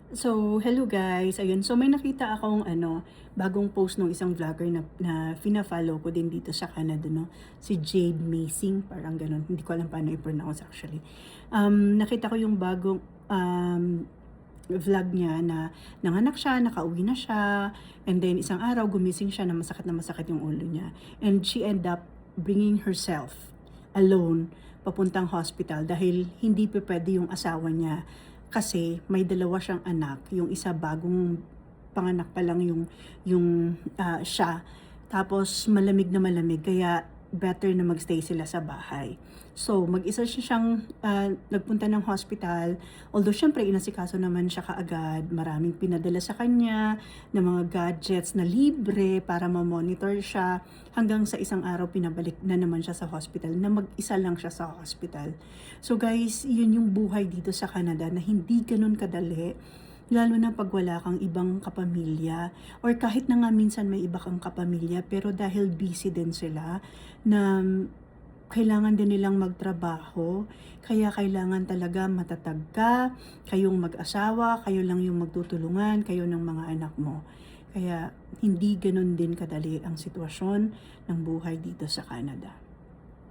So, hello guys. Ayun, so may nakita akong bagong post ng isang vlogger na fina-follow ko din dito sa Canada, no? Si Jade Masing, parang ganun. Hindi ko alam paano i-pronounce actually. Nakita ko yung bagong vlog niya na nanganak siya, nakauwi na siya, and then isang araw gumising siya na masakit yung ulo niya. And she end up bringing herself alone papuntang hospital dahil hindi pa pwede yung asawa niya kasi may dalawa siyang anak, yung isa bagong panganak pa lang yung siya. Tapos malamig kaya better na magstay sila sa bahay. So, mag-isa siyang nagpunta ng hospital. Although, syempre, inasikaso naman siya kaagad. Maraming pinadala sa kanya ng mga gadgets na libre para ma-monitor siya. Hanggang sa isang araw, pinabalik na naman siya sa hospital na mag-isa lang siya sa hospital. So, guys, yun yung buhay dito sa Canada na hindi ganun kadali. Lalo na pag wala kang ibang kapamilya or kahit na nga minsan may iba kang kapamilya pero dahil busy din sila na kailangan din nilang magtrabaho, kaya kailangan talaga matatag ka, kayong mag-asawa, kayo lang yung magtutulungan, kayo ng mga anak mo. Kaya hindi ganun din kadali ang sitwasyon ng buhay dito sa Canada.